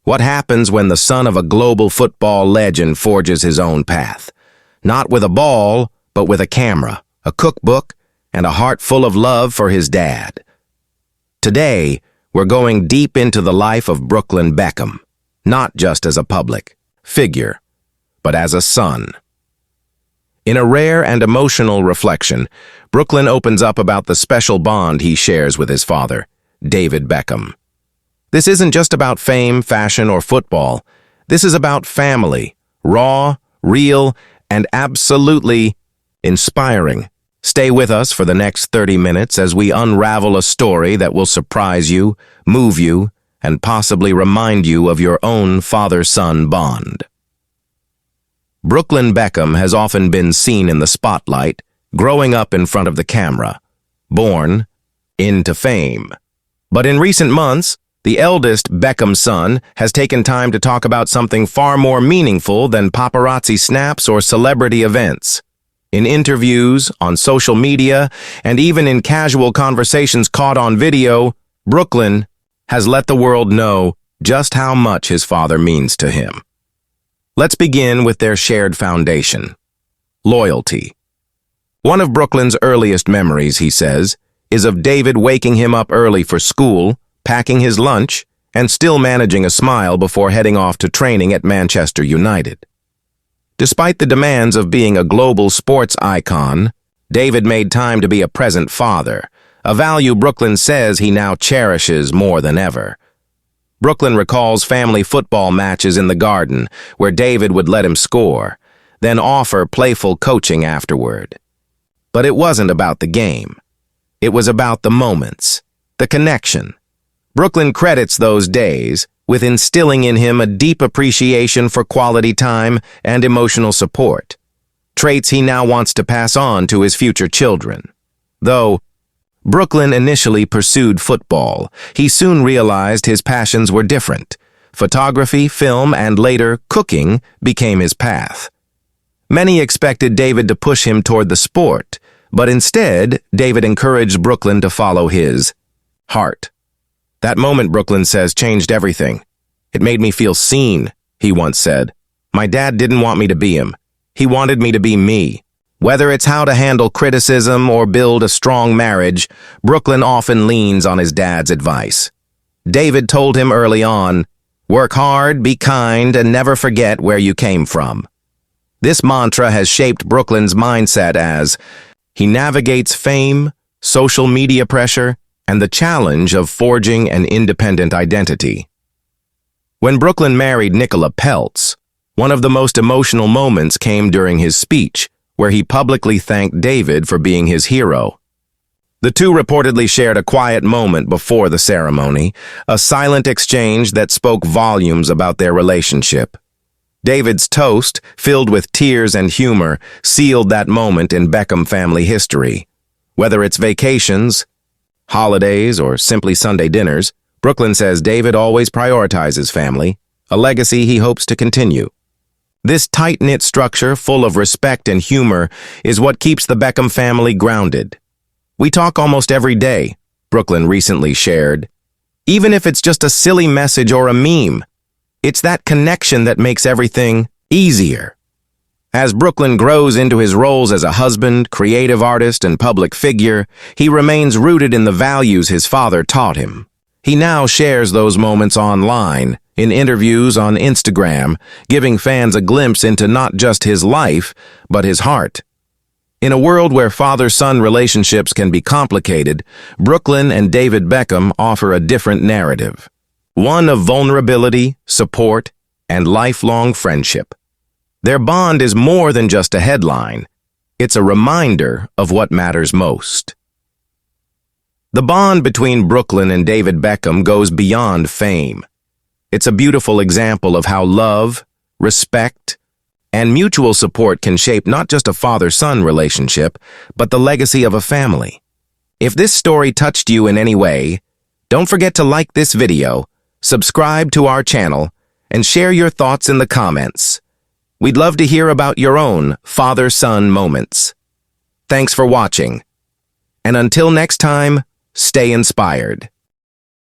What happens when the son of a global football legend forges his own path? Not with a ball, but with a camera, a cookbook, and a heart full of love for his dad. Today, we're going deep into the life of Brooklyn Beckham, not just as a public figure, but as a son. In a rare and emotional reflection, Brooklyn opens up about the special bond he shares with his father, David Beckham. This isn't just about fame, fashion, or football. This is about family, raw, real, and absolutely inspiring. Stay with us for the next 30 minutes as we unravel a story that will surprise you, move you, and possibly remind you of your own father-son bond. Brooklyn Beckham has often been seen in the spotlight, growing up in front of the camera, born into fame. But in recent months, the eldest Beckham son has taken time to talk about something far more meaningful than paparazzi snaps or celebrity events. In interviews, on social media, and even in casual conversations caught on video, Brooklyn has let the world know just how much his father means to him. Let's begin with their shared foundation: loyalty. One of Brooklyn's earliest memories, he says, is of David waking him up early for school, packing his lunch, and still managing a smile before heading off to training at Manchester United. Despite the demands of being a global sports icon, David made time to be a present father, a value Brooklyn says he now cherishes more than ever. Brooklyn recalls family football matches in the garden where David would let him score, then offer playful coaching afterward. But it wasn't about the game. It was about the moments, the connection. Brooklyn credits those days with instilling in him a deep appreciation for quality time and emotional support, traits he now wants to pass on to his future children. Though Brooklyn initially pursued football, he soon realized his passions were different. Photography, film, and later cooking became his path. Many expected David to push him toward the sport, but instead, David encouraged Brooklyn to follow his heart. That moment, Brooklyn says, changed everything. "It made me feel seen," he once said. "My dad didn't want me to be him. He wanted me to be me." Whether it's how to handle criticism or build a strong marriage, Brooklyn often leans on his dad's advice. David told him early on, "Work hard, be kind, and never forget where you came from." This mantra has shaped Brooklyn's mindset as he navigates fame, social media pressure, and the challenge of forging an independent identity. When Brooklyn married Nicola Peltz, one of the most emotional moments came during his speech, where he publicly thanked David for being his hero. The two reportedly shared a quiet moment before the ceremony, a silent exchange that spoke volumes about their relationship. David's toast, filled with tears and humor, sealed that moment in Beckham family history. Whether it's vacations, holidays, or simply Sunday dinners, Brooklyn says David always prioritizes family, a legacy he hopes to continue. This tight-knit structure, full of respect and humor, is what keeps the Beckham family grounded. "We talk almost every day," Brooklyn recently shared. "Even if it's just a silly message or a meme, it's that connection that makes everything easier." As Brooklyn grows into his roles as a husband, creative artist, and public figure, he remains rooted in the values his father taught him. He now shares those moments online, in interviews on Instagram, giving fans a glimpse into not just his life, but his heart. In a world where father-son relationships can be complicated, Brooklyn and David Beckham offer a different narrative. One of vulnerability, support, and lifelong friendship. Their bond is more than just a headline. It's a reminder of what matters most. The bond between Brooklyn and David Beckham goes beyond fame. It's a beautiful example of how love, respect, and mutual support can shape not just a father-son relationship, but the legacy of a family. If this story touched you in any way, don't forget to like this video, subscribe to our channel, and share your thoughts in the comments. We'd love to hear about your own father-son moments. Thanks for watching. And until next time, stay inspired.